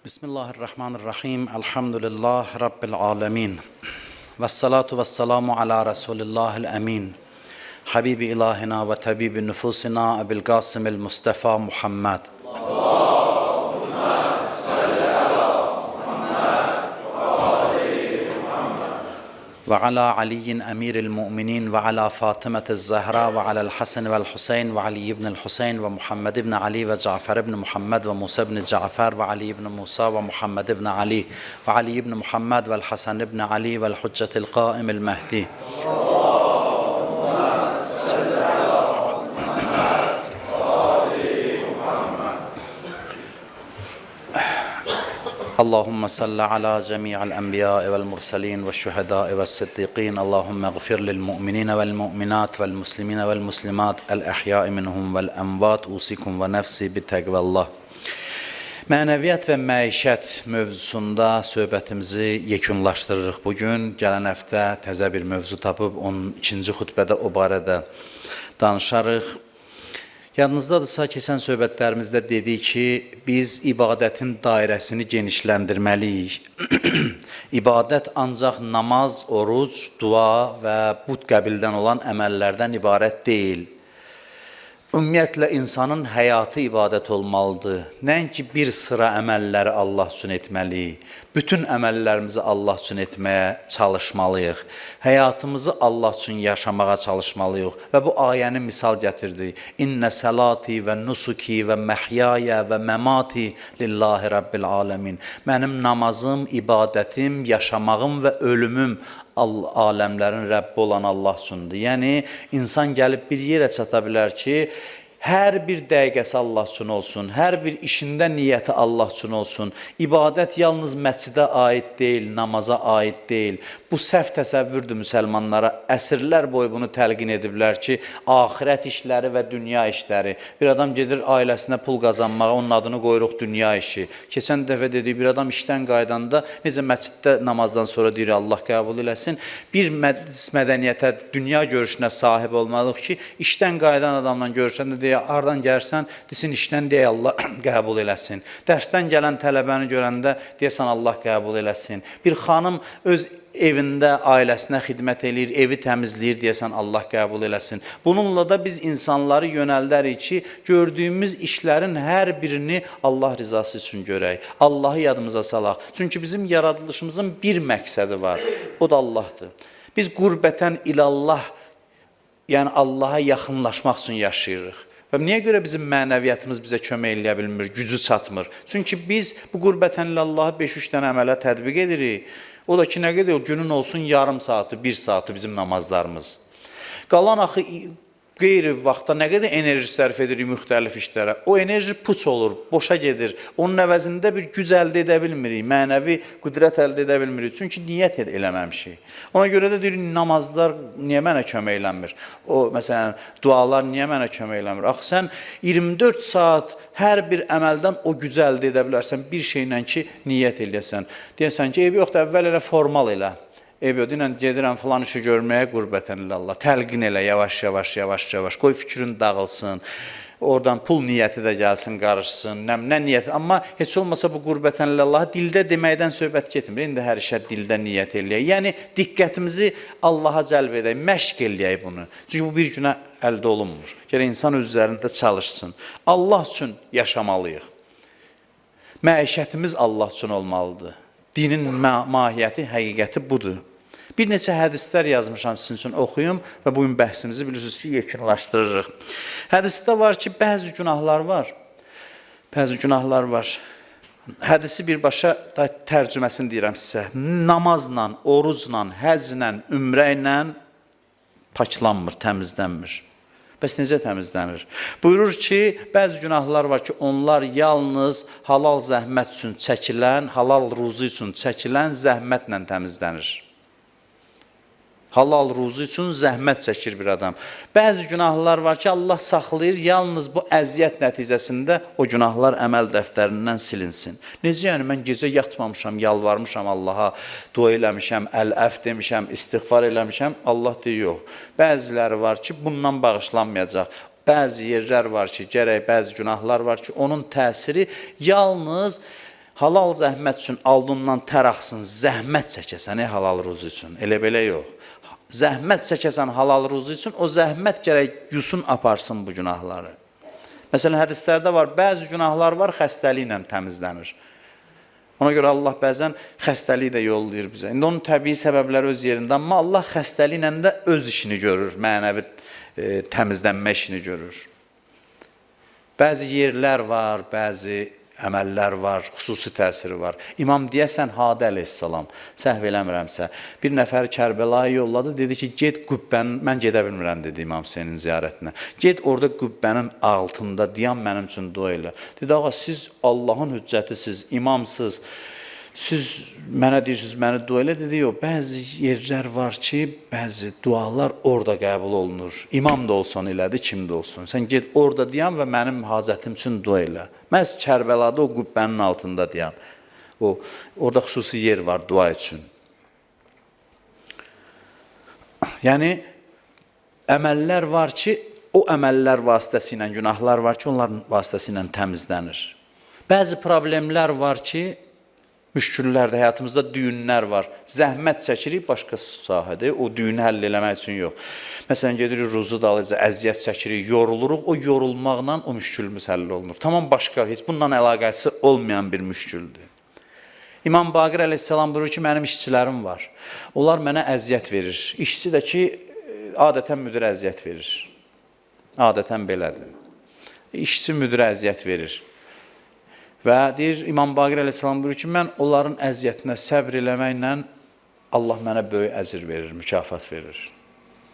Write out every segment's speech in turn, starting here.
Bismillahirrahmanirrahim. Elhamdülillah Rabbil alemin. Vessalatu vesselamu ala Resulillahil emin. Habibi ilahina ve tabibi nüfusina Ebil Qasimil Mustafa Muhammed. Ve ala Aliyin emiril mu'minin ve ala Fatıme'tiz Zahra ve ala'l Hasan ve'l Husayn ve Ali ibn'l Husayn ve Muhammed ibn Ali ve Cafer ibn Muhammed ve Musa ibn Cafer ve Ali ibn Musa ve Muhammed ibn Ali ve Ali ibn Muhammed ve'l Hasan ibn Ali ve'l Huccetil Qaimil Mehdi. Allahümme salli ala cemi'al enbiya vel mursalin ve şuhada ve siddiqin. Allahümme gfir lil mu'minine vel mu'minat vel muslimine vel muslimat el ehya'i minhum vel envat. Usikum ve nefsi bi tekvallah. Mənəviyyat və məişət mövzusunda söhbətimizi yekunlaşdırırıq bugün. Gələn həftə təzə bir mövzu tapıb, onun ikinci xütbədə o barədə danışarıq. Yadınızdadırsa, keçən söhbətlərimizdə dedik ki, biz ibadətin dairəsini genişləndirməliyik. İbadət ancaq namaz, oruc, dua və bu qəbildən olan əməllərdən ibarət deyil. Ümumiyyətlə, insanın həyatı ibadət olmalıdır. Nəinki bir sıra əməlləri Allah üçün etməliyik. Bütün əməllərimizi Allah üçün etməyə çalışmalıyıq. Həyatımızı Allah üçün yaşamağa çalışmalıyıq. Və bu ayəni misal gətirdi. İnnə səlati və nusuki və məhyaya və məmati lillahi rabbil aləmin. Mənim namazım, ibadətim, yaşamağım və ölümüm aləmlərin Rəbbi olan Allah üçündür. Yəni, insan gəlib bir yerə çata bilər ki, hər bir dəqiqəsi Allah üçün olsun, hər bir işində niyyəti Allah üçün olsun. İbadət yalnız məscidə aid deyil, namaza aid deyil. Bu səhv təsəvvürdür müsəlmanlara. Əsrlər boyu bunu təlqin ediblər ki, axirət işləri və dünya işləri. Bir adam gedir ailəsinə pul qazanmağa, onun adını qoyuruq dünya işi. Keçən dəfə dedik, bir adam işdən qaydanda, necə məsciddə namazdan sonra deyir, Allah qəbul eləsin. Bir mədəniyyətə, dünya görüşünə sahib olmalıyıq ki, işdən qaydan adamla görüşəndə deyir, hardan gəlsən, desin işdən deyə Allah qəbul eləsin. Dərsdən gələn tələbəni görəndə deyəsən Allah qəbul eləsin. Bir xanım öz evində ailəsinə xidmət eləyir, evi təmizləyir, deyəsən Allah qəbul eləsin. Bununla da biz insanları yönəldərik ki, gördüyümüz işlərin hər birini Allah rizası üçün görək. Allahı yadımıza salaq. Çünki bizim yaradılışımızın bir məqsədi var, o da Allahdır. Biz qurbətən ilallah, yəni Allaha yaxınlaşmaq üçün yaşayırıq. Və niyə görə bizim mənəviyyatımız bizə kömək eləyə bilmir, gücü çatmır? Çünki biz bu qurbətən illallahı 5-3 dənə əmələ tətbiq edirik. O da ki, nə qədər günün olsun yarım saatı, 1 saatı bizim namazlarımız. Qalan axı qeyri vaxtda nə qədər enerji sərf edirik müxtəlif işlərə. O enerji puç olur, boşa gedir. Onun əvəzində bir güc əldə edə bilmirik, mənəvi qüdrət əldə edə bilmirik. Çünki niyyət eləməmişik. Ona görə də deyir, namazlar niyə mənə kömək eləmir? O, məsələn, dualar niyə mənə kömək eləmir? Axı, sən 24 saat hər bir əməldən o gücü əldə edə bilərsən, bir şeylə ki, niyyət eləyəsən. Deyəsən ki, eybi yoxdur, əvvəl elə formal elə. Deyirəm, gedirəm filan işi görməyə qurbətən illallah. Təlqin elə, yavaş-yavaş, qoy fikrin dağılsın. Oradan pul niyyəti də gəlsin, qarışsın, nə niyyəti. Amma heç olmasa bu qurbətən illallahı dildə deməkdən söhbət getmir. İndi hər işə dildə niyyət eləyək. Yəni, diqqətimizi Allaha cəlb edək, məşq eləyək bunu. Çünki bu bir günə əldə olunmur. Gələk, insan öz üzərində çalışsın. Allah üçün yaşamalıyıq. Məişətimiz Allah üçün olmalıdır. Dinin mahiyyəti, həqiqəti budur. Bir neçə hədislər yazmışam sizin üçün oxuyum və bugün bəhsimizi bilirsiniz ki, yekunlaşdırırıq. Hədisdə var ki, bəzi günahlar var. Hədisi birbaşa da tərcüməsini deyirəm sizə. Namazla, orucla, həclə, ümrəylə paklanmır, təmizlənmir. Bəs necə təmizlənir? Buyurur ki, bəzi günahlar var ki, onlar yalnız halal zəhmət üçün çəkilən, halal ruzu üçün çəkilən zəhmətlə təmizlənir. Halal ruzu üçün zəhmət çəkir bir adam. Bəzi günahlar var ki, Allah saxlayır, yalnız bu əziyyət nəticəsində o günahlar əməl dəftərindən silinsin. Necə yəni, mən gecə yatmamışam, yalvarmışam Allaha, dua eləmişəm, əl-əf demişəm, istiğfar eləmişəm, Allah deyir, yox. Bəziləri var ki, bundan bağışlanmayacaq. Bəzi yerlər var ki, gərək bəzi günahlar var ki, onun təsiri yalnız Halal zəhmət üçün aldığından tər axsın, zəhmət çəkəsən halal ruzu üçün. Elə belə yox. Zəhmət çəkəsən halal ruzu üçün, o zəhmət gərək yusun aparsın bu günahları. Məsələn, hədislərdə var, bəzi günahlar var, xəstəliklə təmizlənir. Ona görə Allah bəzən xəstəliyi də yollayır bizə. İndi onun təbii səbəbləri öz yerində, amma Allah xəstəliklə də öz işini görür, mənəvi təmizlənmə işini görür. Bəzi yerlər var, bəzi əməllər var, xüsusi təsiri var. İmam deyəsən Hadə əleyhissalam, səhv eləmirəmsə, bir nəfəri Kərbəlayı yolladı, dedi ki, get qübbənin, mən gedə bilmirəm, dedi İmam Hüseynin ziyarətinə. Get orada qübbənin altında dayan mənim üçün dua elə. Dedi, ağa, siz Allahın hüccətisiz, imamsız, siz mənə deyirsiniz, məni dua elə, dedi, yox, bəzi yerlər var ki, bəzi dualar orada qəbul olunur. İmam da olsun elədi, kim də olsun. Sən get orada dayan və mənim hazətim üçün dua elə. Məhz Kərbəlada o qübbənin altında dayan. Orada xüsusi yer var dua üçün. Yəni, əməllər var ki, o əməllər vasitəsilə, günahlar var ki, onların vasitəsilə təmizlənir. Bəzi problemlər var ki, müşküllərdə, həyatımızda düyünlər var. Zəhmət çəkirik başqa sahədə, o düyünü həll eləmək üçün yox. Məsələn, gedirik ruzu dalıca, əziyyət çəkirik, yoruluruq, o yorulmaqla o müşkülümüz həll olunur. Tamam başqa, heç bununla əlaqəsi olmayan bir müşküldür. İmam Baqir əleyhissalam buyurur ki, mənim işçilərim var. Onlar mənə əziyyət verir. İşçi də ki, adətən müdirə əziyyət verir. Adətən belədir. İşçi müdirə əziyyət verir. Və deyir, İmam Baqir əleyhissalam buyurur ki, mən onların əziyyətinə səbr eləməklə Allah mənə böyük əzir verir, mükafat verir.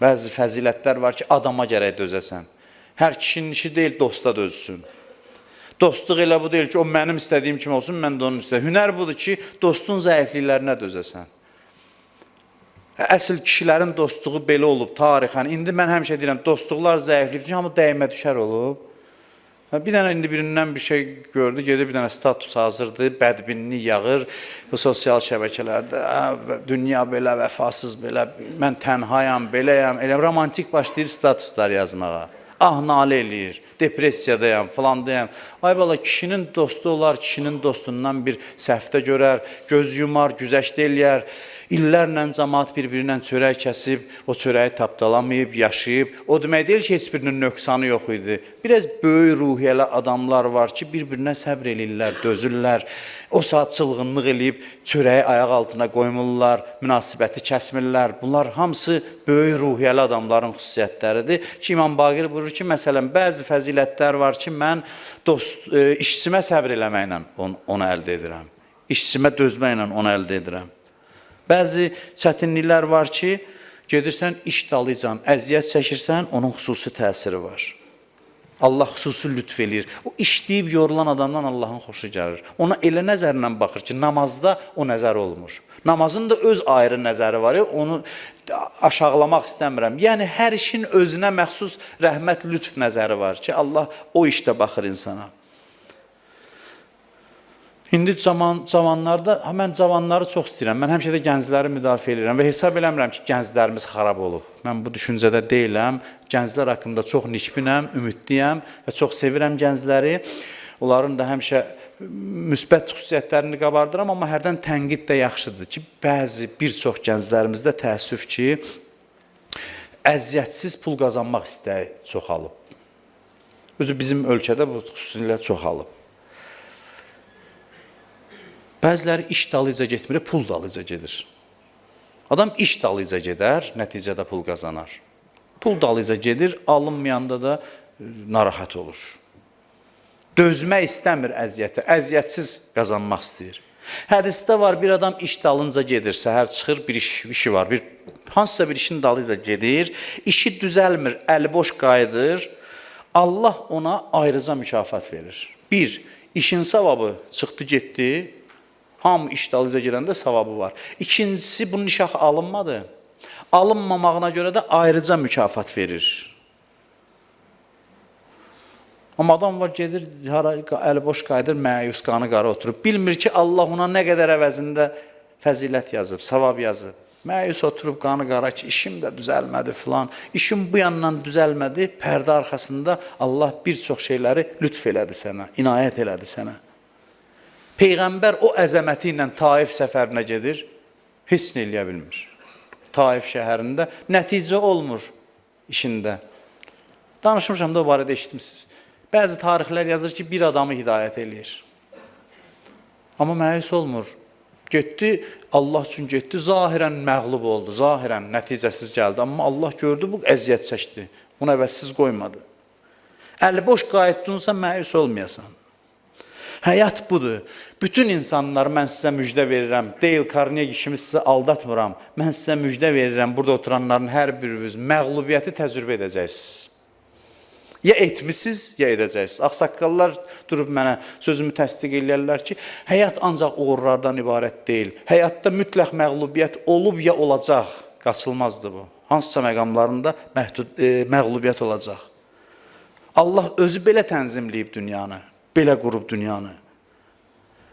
Bəzi fəzilətlər var ki, adama gərək dözəsən. Hər kişinin işi deyil, dosta dözsün. Dostluq elə bu deyil ki, o mənim istədiyim kimi olsun, mən də onun istədiyim. Hünər budur ki, dostun zəifliklərinə dözəsən. Əsl kişilərin dostluğu belə olub, tarixən. İndi mən həmişə deyirəm, dostluqlar zəiflik, çünki hamı dəymə düşər olub. Bir dənə indi birindən bir şey gördü, gedib bir dənə status hazırdı, bədbinlik yağır, sosial şəbəkələrdə, dünya belə, vəfasız belə, mən tənhayam, beləyəm, elə romantik başlayır statuslar yazmağa. Ah, nalə eləyir, depressiyadayam, filandayam. Ay bala, kişinin dostu olar, kişinin dostundan bir səhvdə görər, göz yumar, güzəşdə eləyər. İllərlə cəmaat bir-birindən çörək kəsib, o çörəyi tapdalamayıb, yaşayıb. O demək deyil ki, heç birinin nöqsanı yox idi. Biraz böyük ruhiyyəli adamlar var ki, bir-birinə səbr eləyirlər, dözürlər. O saat çılğınlıq eləyib, çörəyi ayaq altına qoymurlar, münasibəti kəsmirlər. Bunlar hamısı böyük ruhiyyəli adamların xüsusiyyətləridir. Ki, İmam Baqir buyurur ki, məsələn, bəzi fəzilətlər var ki, mən işçimə səbr eləməklə onu əldə edirəm. İşçimə dözməklə onu əldə edirəm. Bəzi çətinliklər var ki, gedirsən, iş dalıcan, əziyyət çəkirsən, onun xüsusi təsiri var. Allah xüsusi lütf eləyir. O işləyib yorulan adamdan Allahın xoşu gəlir. Ona elə nəzərlə baxır ki, namazda o nəzər olmur. Namazın da öz ayrı nəzəri var, onu aşağılamaq istəmirəm. Yəni, hər işin özünə məxsus rəhmət, lütf nəzəri var ki, Allah o işdə baxır insana. İndi cavanlarda, mən cavanları çox istəyirəm. Mən həmişə də gəncləri müdafiə edirəm və hesab eləmirəm ki, gənclərimiz xarab olub. Mən bu düşüncədə deyiləm. Gənclər haqqında çox nikbinəm, ümidliyəm və çox sevirəm gəncləri. Onların da həmişə müsbət xüsusiyyətlərini qabardıram, amma hərdən tənqid də yaxşıdır ki, bir çox gənclərimizdə təəssüf ki, əziyyətsiz pul qazanmaq istəyi çoxalıb. Özü bizim ölkədə bu xüsusilə çoxalıb. Bəziləri iş dalıca getmir, pul dalıca gedir. Adam iş dalıca gedər, nəticədə pul qazanar. Pul dalıca gedir, alınmayanda da narahat olur. Dözmək istəmir əziyyətə, əziyyətsiz qazanmaq istəyir. Hədisdə var, bir adam iş dalınca gedir, səhər çıxır, bir işi var, hansısa bir işin dalıca gedir, işi düzəlmir, əli boş qayıdır, Allah ona ayrıca mükafat verir. Bir, işin savabı çıxdı, getdi, hamı iş dalıca gedəndə savabı var. İkincisi, bunun iş axı alınmadı. Alınmamağına görə də ayrıca mükafat verir. Amma adam var, gedir, əli boş qayıdır, məyus, qanı qara oturub. Bilmir ki, Allah ona nə qədər əvəzində fəzilət yazıb, savab yazıb. Məyus oturub, qanı qara ki, işim də düzəlmədi filan. İşim bu yandan düzəlmədi, pərdə arxasında Allah bir çox şeyləri lütf elədi sənə, inayət elədi sənə. Peyğəmbər o əzəməti ilə Taif səfərinə gedir, heç nə eləyə bilmir. Taif şəhərində nəticə olmur işində. Danışmışam da o barədə eşitmişsiniz. Bəzi tarixlər yazır ki, bir adamı hidayət eləyir. Amma məyus olmur. Getdi, Allah üçün getdi, zahirən məğlub oldu, zahirən nəticəsiz gəldi. Amma Allah gördü, bu əziyyət çəkdi, bunu əvəzsiz qoymadı. Əli-boş qayıtdınsa məyus olmayasan. Həyat budur. Bütün insanlar mən sizə müjdə verirəm. Dale Carnegie kimi sizə aldatmıram. Mən sizə müjdə verirəm. Burada oturanların hər biriniz məğlubiyyəti təcrübə edəcəksiniz. Ya etmişsiniz, ya edəcəksiniz. Ağsaqqallar durub mənə sözümü təsdiq edirlər ki, həyat ancaq uğurlardan ibarət deyil. Həyatda mütləq məğlubiyyət olub ya olacaq. Qaçılmazdır bu. Hansısa məqamlarında məğlubiyyət olacaq. Allah özü belə tənzimləyib dünyanı. Belə qurub dünyanı.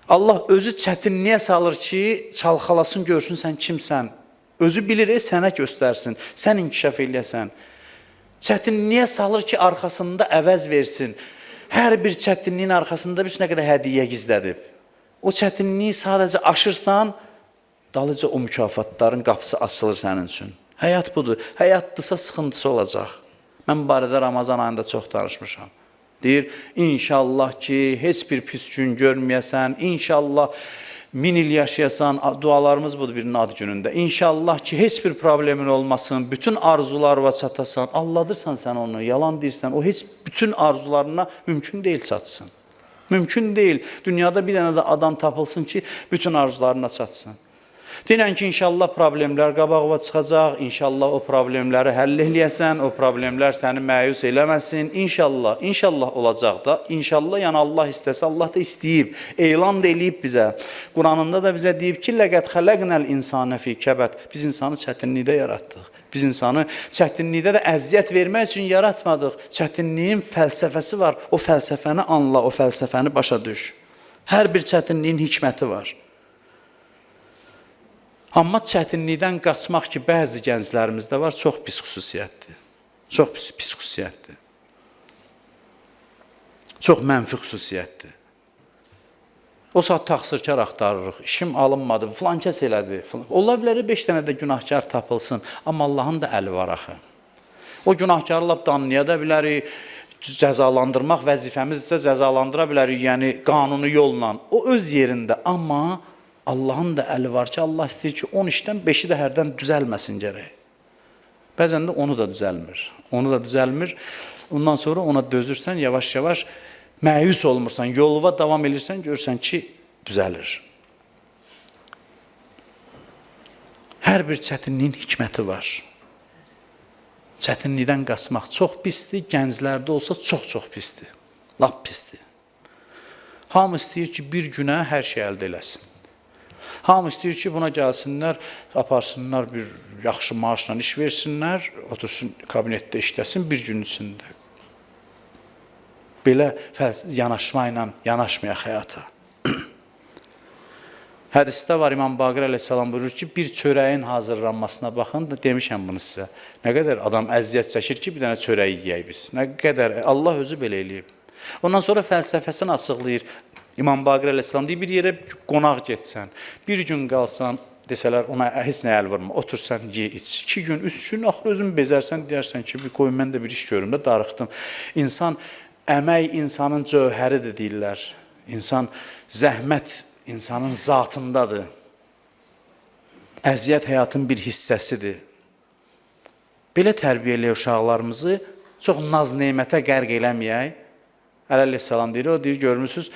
Allah özü çətinliyə salır ki, çalxalasın, görsün sən kimsən. Özü bilir, sənə göstərsin, sən inkişaf eləyəsən. Çətinliyə salır ki, arxasında əvəz versin. Hər bir çətinliyin arxasında bir nə qədər hədiyyə gizlədib. O çətinliyi sadəcə aşırsan, dalıca o mükafatların qapısı açılır sənin üçün. Həyat budur. Həyatdırsa sıxıntısı olacaq. Mən bu barədə Ramazan ayında çox danışmışam. Deyir, inşallah ki, heç bir pis gün görməyəsən, inşallah 1000 il yaşayasan, dualarımız budur birinin ad günündə. İnşallah ki, heç bir problemin olmasın, bütün arzularına çatasan, alladırsan sən onu, yalan deyirsən, o heç bütün arzularına mümkün deyil çatsın. Mümkün deyil. Dünyada bir dənə də adam tapılsın ki, bütün arzularına çatsın. Deyilən ki, inşallah problemlər qabağıma çıxacaq, inşallah o problemləri həll eləyəsən, o problemlər səni məyus eləməsin, inşallah, inşallah olacaq da, inşallah, yəni Allah istəsə, Allah da istəyib, elan da eləyib bizə. Quranında da bizə deyib ki, ləqəd xələqnəl insanə fi kəbəd, biz insanı çətinlikdə yaratdıq. Biz insanı çətinlikdə də əziyyət vermək üçün yaratmadıq. Çətinliyin fəlsəfəsi var, o fəlsəfəni anla, o fəlsəfəni başa düş. Hər bir çətinliyin hikməti var. Amma çətinlikdən qaçmaq ki, bəzi gənclərimizdə var, çox pis xüsusiyyətdir. Çox pis xüsusiyyətdir. Çox mənfi xüsusiyyətdir. O saat taxsirkar axtarırıq, işim alınmadı, filan kəs elədi. Ola bilər 5 dənə də günahkar tapılsın, amma Allahın da əli var axı. O günahkarı lap danlaya da bilərik, cəzalandırmaq vəzifəmizsə cəzalandıra bilərik, yəni qanuni yolla. O öz yerində, amma Allahın da əli var ki, Allah istəyir ki, 10 işdən 5-i də hərdən düzəlməsin gərək. Bəzən də onu da düzəlmir. Onu da düzəlmir. Ondan sonra ona dözürsən, yavaş-yavaş məyus olmursan, yoluna davam edirsən, görürsən ki, düzəlir. Hər bir çətinliyin hikməti var. Çətinlikdən qaçmaq çox pisdir, gənclərdə olsa çox-çox pisdir. Lap pisdir. Hamı istəyir ki, bir günə hər şey əldə eləsin. Hamı istəyir ki, buna gəlsinlər, aparsınlar, bir yaxşı maaşla iş versinlər, otursun kabinetdə işləsin bir gün içində. Belə yanaşma ilə yanaşmayaq həyata. Hədisdə var, İmam Baqir əleyhissalam buyurur ki, bir çörəyin hazırlanmasına baxın, demişəm bunu sizə. Nə qədər adam əziyyət çəkir ki, bir dənə çörək yiyək biz. Nə qədər, Allah özü belə eləyib. Ondan sonra fəlsəfəsini açıqlayır. İmam Baqir əleyhissalam deyir, bir yerə qonaq getsən, bir gün qalsan, desələr, ona heç nə əl vurma, otursan, ye, iç. 2 gün, 3 gün, axır özün bezərsən, deyərsən ki, qoy, mən də bir iş görüm də, darıxdım. İnsan, əmək insanın cövhəridir deyirlər. İnsan, zəhmət insanın zatındadır. Əziyyət həyatın bir hissəsidir. Belə tərbiyə eləyək uşaqlarımızı, çox naz-neymətə qərq eləməyək. Əleyhissalam deyir, o deyir, görmürsünüz,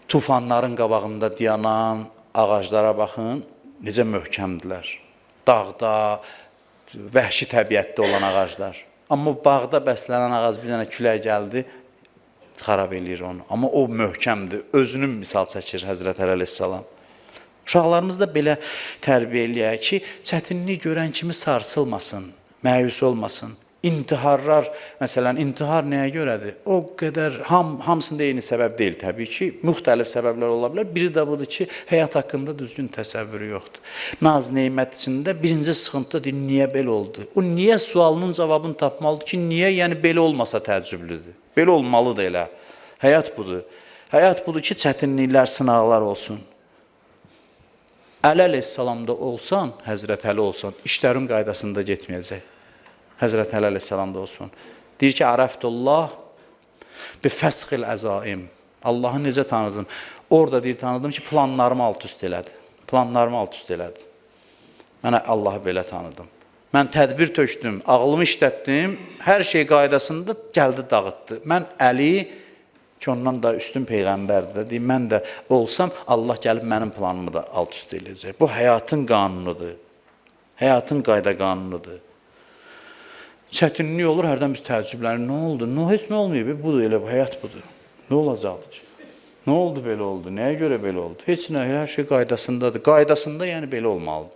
tufanların qabağında dayanan ağaclara baxın, necə möhkəmdirlər. Dağda, vəhşi təbiətdə olan ağaclar. Amma bağda bəslənən ağac bir dənə külək gəldi, xarab eləyir onu. Amma o möhkəmdir, özünün misal çəkir Həzrət Əleyhissalam. Uşaqlarımız da belə tərbiyə eləyək ki, çətinlik görən kimi sarsılmasın, məyus olmasın. İntiharlar, məsələn, intihar nəyə görədir? O qədər, hamısında eyni səbəb deyil təbii ki, müxtəlif səbəblər ola bilər. Biri də budur ki, həyat haqqında düzgün təsəvvürü yoxdur. Naz, neymət içində birinci sıxıntı deyir, niyə belə oldu? O niyə sualının cavabını tapmalıdır ki, niyə, yəni belə olmasa təəccüblüdür. Belə olmalıdır elə. Həyat budur. Həyat budur ki, çətinliklər, sınaqlar olsun. Əli əleyhissalamda olsan, Həzrət Əli olsan, işlərin qaydasında getməyəcək. Həzrət Əli əleyhissalamda olsun. Deyir ki, ərəftullah bi fəsxil əzaim. Allahı necə tanıdım? Orada deyir, tanıdım ki, planlarımı alt-üst elədi. Planlarımı alt-üst elədi. Mənə Allahı belə tanıdım. Mən tədbir tökdüm, ağlımı işlətdim, hər şey qaydasında gəldi, dağıtdı. Mən Əli, ki ondan da üstün peyğəmbərdir, deyim, mən də olsam, Allah gəlib mənim planımı da alt-üst eləyəcək. Bu həyatın qanunudur. Həyatın qayda qanunudur. Çətinlik olur, hərdən biz təəccüblənir. Nə oldu? Heç nə olmuyor. Budur, elə bu, həyat budur. Nə olacaqdır ki? Nə oldu belə oldu? Nəyə görə belə oldu? Heç nə, hər şey qaydasındadır. Qaydasında yəni belə olmalıdır.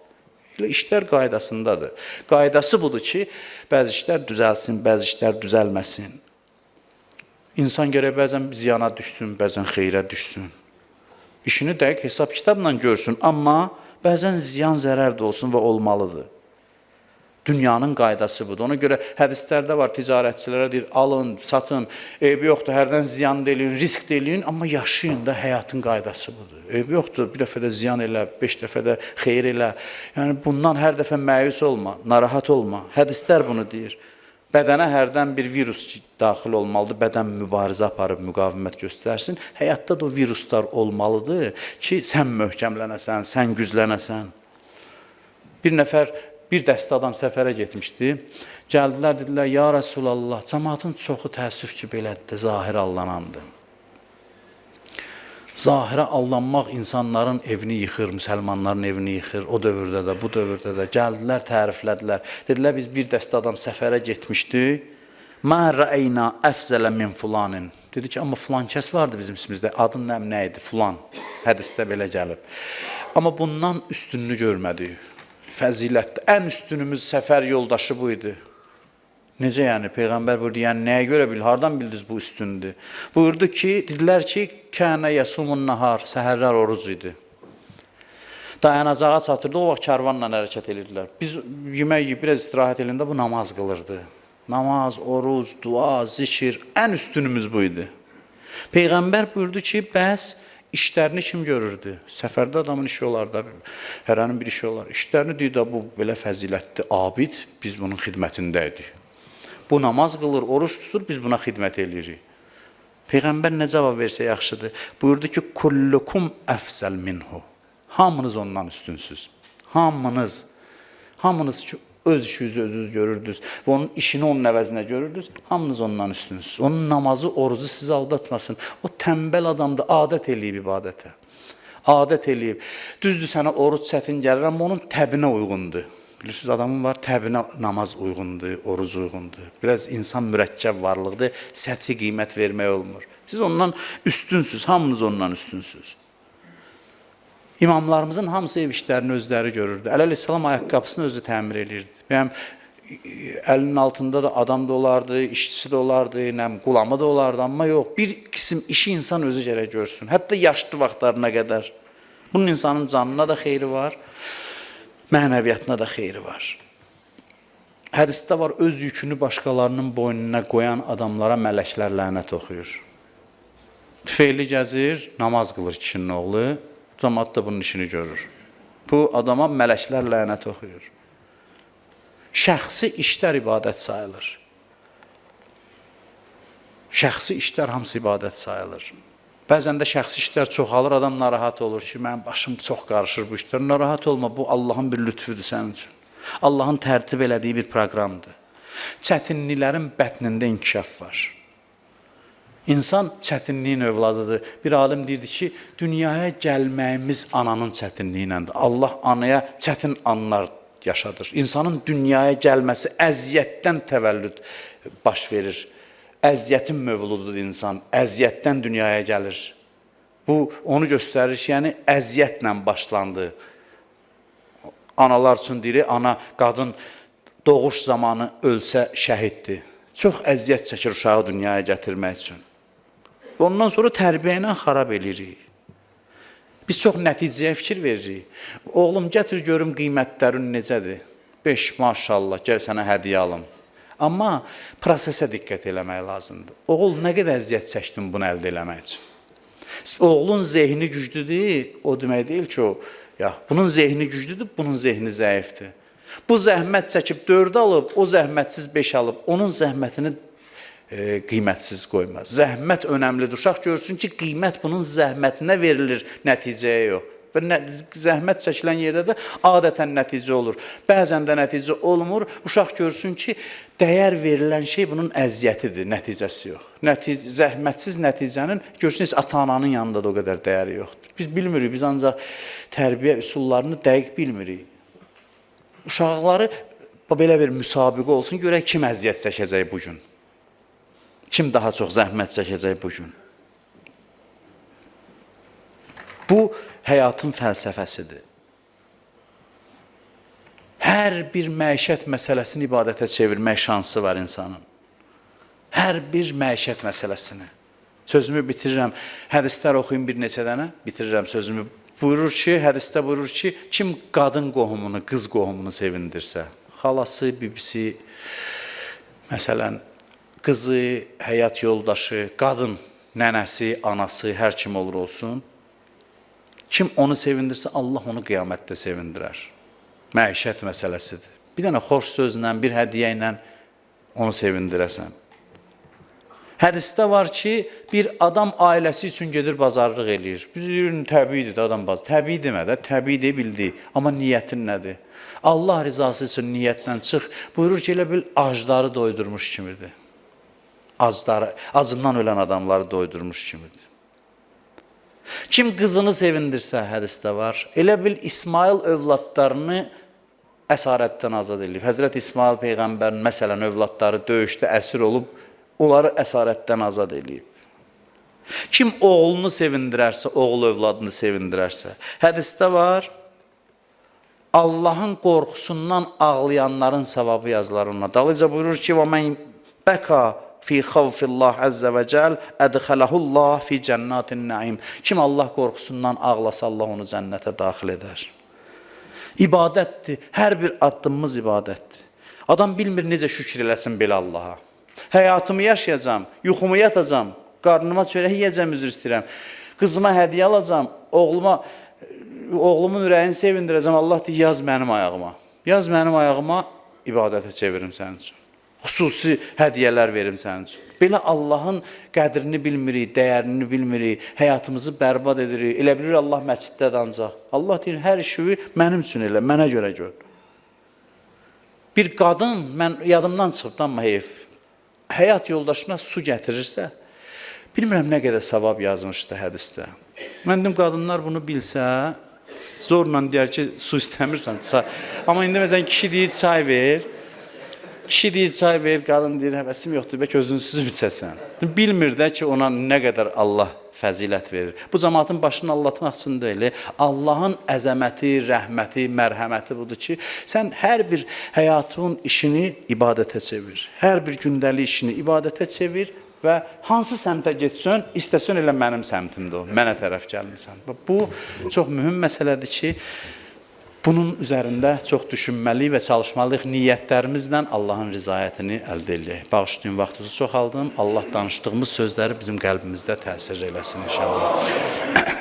Elə işlər qaydasındadır. Qaydası budur ki, bəzi işlər düzəlsin, bəzi işlər düzəlməsin. İnsan gərək bəzən ziyana düşsün, bəzən xeyrə düşsün. İşini dəqiq hesab kitabla görsün, amma bəzən ziyan zərər də olsun və olmalıdır. Dünyanın qaydası budur. Ona görə hədislərdə var, ticarətçilərə deyir, alın, satın, eybi yoxdur, hərdən ziyan deyin, risk deyin, amma yaşayın da həyatın qaydası budur. Eybi yoxdur, bir dəfə də ziyan elə, 5 dəfə də xeyr elə. Yəni bundan hər dəfə məyus olma, narahat olma. Hədislər bunu deyir. Bədənə hərdən bir virus daxil olmalıdır, bədən mübarizə aparıb, müqavimət göstərsin. Həyatda da o viruslar olmalıdır ki, sən möhkəmlənəsən, sən güclənəsən. Bir dəstə adam səfərə getmişdi. Gəldilər, dedilər, ya Rəsulallah, cəmaatın çoxu təəssüf ki, belədir, zahirə allanandır. Zahirə allanmaq insanların evini yıxır, müsəlmanların evini yıxır, o dövrdə də, bu dövrdə də. Gəldilər, təriflədilər. Dedilər, biz bir dəstə adam səfərə getmişdi. Mə rəəynə əfzələ min fulanin. Dedi ki, amma filan kəs vardı bizim isimizdə, adın nə idi, filan. Hədisdə belə gəlib. Amma bundan üstünlüyü görmədik. Fəzilətdə. Ən üstünümüz səfər yoldaşı bu idi. Necə yəni? Peyğəmbər buyurdu, yəni nəyə görə bil, hardan bildiniz bu üstündür? Buyurdu ki, dedilər ki, kənə yəsumun nahar, səhərlər oruc idi. Dayanacağa çatırdı, o vaxt karvanla hərəkət edirdilər. Biz yemək yiyib, biraz istirahət elində bu namaz qılırdı. Namaz, oruc, dua, zikir, ən üstünümüz bu idi. Peyğəmbər buyurdu ki, bəs İşlərini kim görürdü? Səfərdə adamın işi olar da, hərənin bir işi olar. İşlərini deyir də, bu belə fəzilətli, abid, biz bunun xidmətindəydik. Bu namaz qılır, oruç tutur, biz buna xidmət edirik. Peyğəmbər nə cavab versə yaxşıdır? Buyurdu ki, kullukum əfzəl minhu. Hamınız ondan üstünsüz. Hamınız ki, öz işinizi özünüz görürdünüz və onun işini onun əvəzinə görürdünüz, hamınız ondan üstünsüz. Onun namazı, orucu sizi aldatmasın. O tənbəl adamdır, adət eləyib ibadətə. Adət eləyib. Düzdür, sənə oruc çətin gəlir, amma onun təbinə uyğundur. Bilirsiniz, adamın var, təbinə namaz uyğundur, oruc uyğundur. Biraz insan mürəkkəb varlıqdır, səthi qiymət vermək olmur. Siz ondan üstünsüz, hamınız ondan üstünsüz. İmamlarımızın hamısı ev işlərini özləri görürdü. Əli əleyhissalam ayaqqabısını özü təmir edirdi. Bəyəm, əlinin altında da adam da olardı, işçisi də olardı, qulamı da olardı, amma yox, bir qism işi insan özü gərək görsün. Hətta yaşlı vaxtlarına qədər. Bunun insanın canına da xeyri var, mənəviyyatına da xeyri var. Hədisdə var, öz yükünü başqalarının boynuna qoyan adamlara mələklər lənət oxuyur. Tüfeyli gəzir, namaz qılır kişinin oğlu, cəmaat da bunun işini görür. Bu adama mələklər lənət oxuyur. Şəxsi işlər ibadət sayılır. Şəxsi işlər hamısı ibadət sayılır. Bəzən də şəxsi işlər çoxalır, adam narahat olur ki, mənim başım çox qarışır bu işlər. Narahat olma, bu Allahın bir lütfüdür sənin üçün. Allahın tərtib elədiyi bir proqramdır. Çətinliklərin bətnində inkişaf var. İnsan çətinliyin övladıdır. Bir alim deyirdi ki, dünyaya gəlməyimiz ananın çətinliyi iləndir. Allah anaya çətin anlar yaşadır. İnsanın dünyaya gəlməsi əziyyətdən təvəllüd baş verir. Əziyyətin mövlududur insan. Əziyyətdən dünyaya gəlir. Bu, onu göstərir ki, yəni əziyyətlə başlandı. Analar üçün deyir, ana, qadın doğuş zamanı ölsə şəhiddir. Çox əziyyət çəkir uşağı dünyaya gətirmək üçün. Ondan sonra tərbiyə ilə xarab edirik. Biz çox nəticəyə fikir veririk. Oğlum, gətir görüm qiymətlərin necədir? 5 maşallah, gəl sənə hədiyyə alım. Amma prosesə diqqət eləmək lazımdır. Oğul, nə qədər əziyyət çəkdin bunu əldə eləmək üçün? Oğlun zehni güclüdür, o demək deyil ki, o, ya, bunun zehni güclüdür, bunun zehni zəifdir. Bu zəhmət çəkib 4 alıb, o zəhmətsiz 5 alıb, onun zəhmətini qiymətsiz qoymaz. Zəhmət önəmlidir. Uşaq görsün ki, qiymət bunun zəhmətinə verilir, nəticəyə yox. Və zəhmət çəkilən yerdə də adətən nəticə olur. Bəzən də nəticə olmur. Uşaq görsün ki, dəyər verilən şey bunun əziyyətidir, nəticəsi yox. Zəhmətsiz nəticənin görsünüz, ata-ananın yanında da o qədər dəyəri yoxdur. Biz bilmirik, biz ancaq tərbiyə üsullarını dəqiq bilmirik. Uşaqları belə bir müsabiqə olsun, görək kim əziyyət çəkəcək bugün. Kim daha çox zəhmət çəkəcək bugün? Bu, həyatın fəlsəfəsidir. Hər bir məişət məsələsini ibadətə çevirmək şansı var insanın. Hər bir məişət məsələsini. Sözümü bitirirəm. Hədislər oxuyun bir neçə dənə. Bitirirəm sözümü. Buyurur ki, hədisdə buyurur ki, kim qadın qohumunu, qız qohumunu sevindirsə, xalası, bibisi, məsələn, qızı, həyat yoldaşı, qadın, nənəsi, anası, hər kim olur olsun, kim onu sevindirsə, Allah onu qiyamətdə sevindirər. Məişət məsələsidir. Bir dənə xoş sözlə, bir hədiyyə ilə onu sevindirəsən. Hədisdə var ki, bir adam ailəsi üçün gedir, bazarlıq eləyir. Biz deyirik, təbiidir də adam bazarlıq. Təbii demə də, təbii deyə bildik. Amma niyyətin nədir? Allah rizası üçün niyyətdən çıx. Buyurur ki, elə bil acları doydurmuş kimidir. Acından ölən adamları doydurmuş kimidir. Kim qızını sevindirsə, hədisdə var, elə bil İsmail övladlarını əsarətdən azad edilib. Həzrət İsmail Peyğəmbərin, məsələn, övladları döyüşdə əsir olub, onları əsarətdən azad edilib. Kim oğlunu sevindirərsə, oğul övladını sevindirərsə, hədisdə var, Allahın qorxusundan ağlayanların savabı yazılar ona. Dalıca buyurur ki, وَمَنْ بَكَى fi xavfillah əzzə və cəl ədxələhullah fi cənnatin nəim. Kim Allah qorxusundan ağlasa, Allah onu cənnətə daxil edər. İbadətdir. Hər bir addımımız ibadətdir. Adam bilmir necə şükür eləsin belə Allaha. Həyatımı yaşayacam, yuxumu yatacam, qarnıma çörək yiyəcəm, üzr istəyirəm. Qızıma hədiyyə alacam, oğlumun ürəyini sevindirəcəm. Allah deyir, yaz mənim ayağıma. Yaz mənim ayağıma, ibadətə çevirim sənin üçün. Xüsusi hədiyyələr verim sənin üçün. Belə Allahın qədrini bilmirik, dəyərini bilmirik, həyatımızı bərbad edirik. Elə bilir Allah məsciddədir ancaq. Allah deyir, hər işi mənim üçün elə, mənə görə gör. Bir qadın, mən yadımdan çıxıb, amma heyf, həyat yoldaşına su gətirirsə, bilmirəm nə qədər savab yazmışdı hədisdə. Mən deyim, qadınlar bunu bilsə, zorla deyər ki, su istəmirsən. Amma indi məsələn, kişi deyir, çay ver. Kişi deyir, çay ver, qadın deyir, həvəsim yoxdur, bəlkə özünsüz içəsən. Bilmir də ki, ona nə qədər Allah fəzilət verir. Bu cəmaatın başını allatmaq üçün deyil. Allahın əzəməti, rəhməti, mərhəməti budur ki, sən hər bir həyatın işini ibadətə çevir. Hər bir gündəlik işini ibadətə çevir və hansı səmtə getsən, istəsən elə mənim səmtimdə o, mənə tərəf gəlmirsən. Bu, çox mühüm məsələdir ki, bunun üzərində çox düşünməli və çalışmalıyıq, niyyətlərimizlə Allahın rizayətini əldə edək. Bağışlayın, vaxtınızı çox aldım. Allah danışdığımız sözləri bizim qəlbimizdə təsir eləsin inşallah.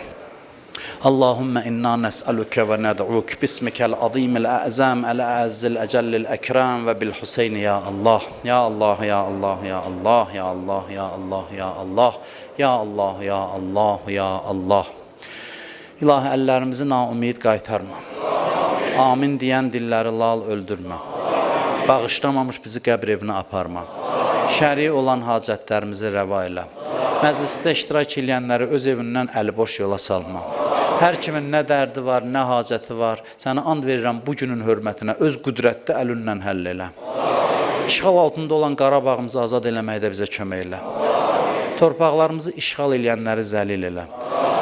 Allahümmə inna nəsəlükə və nəd'uk bismikəl azimil əzəm əl-əzzil əcəllil əkrəm və bil-Hüseyni ya Allah. Ya Allah, ya Allah, ya Allah, ya Allah, ya Allah, ya Allah, ya Allah, ya Allah, ya Allah. İlahi, əllərimizi naumid qaytarma. Amin deyən dilləri lal öldürmə. Bağışlamamış bizi qəbr evinə aparma. Şəri olan hacətlərimizi rəva elə. Məclisdə iştirak edənləri öz evindən əliboş yola salma. Hər kimin nə dərdi var, nə hacəti var, sənə and verirəm bu günün hörmətinə, öz qüdrətli əlünlə həll elə. İşğal altında olan Qarabağımızı azad eləməkdə bizə kömək elə. Torpaqlarımızı işğal edənləri zəlil elə.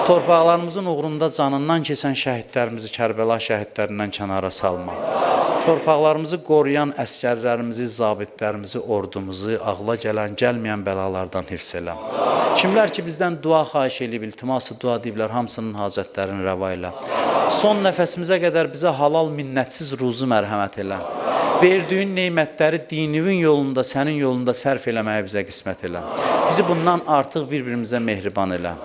Torpaqlarımızın uğrunda canından keçən şəhidlərimizi Kərbəla şəhidlərindən kənara salma. Torpaqlarımızı qoruyan əskərlərimizi, zabitlərimizi, ordumuzu, ağla gələn, gəlməyən bəlalardan hifz elə. Kimlər ki, bizdən dua xahiş edib, iltiması dua deyiblər, hamısının hacətlərini rəva elə. Son nəfəsimizə qədər bizə halal minnətsiz ruzu mərhəmət elə. Verdiyin neymətləri dinivin yolunda, sənin yolunda sərf eləməyə bizə qismət elə. Bizi bundan artıq bir-birimizə mehriban elə.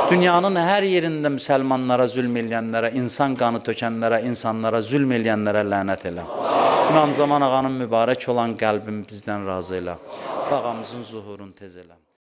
Dünyanın hər yerində müsəlmanlara zülm eləyənlərə, insan qanı tökənlərə, insanlara zülm eləyənlərə lənət elə. İmam Zaman ağanın mübarək olan qəlbini bizdən razı elə. Ağamızın zuhurunu tez elə.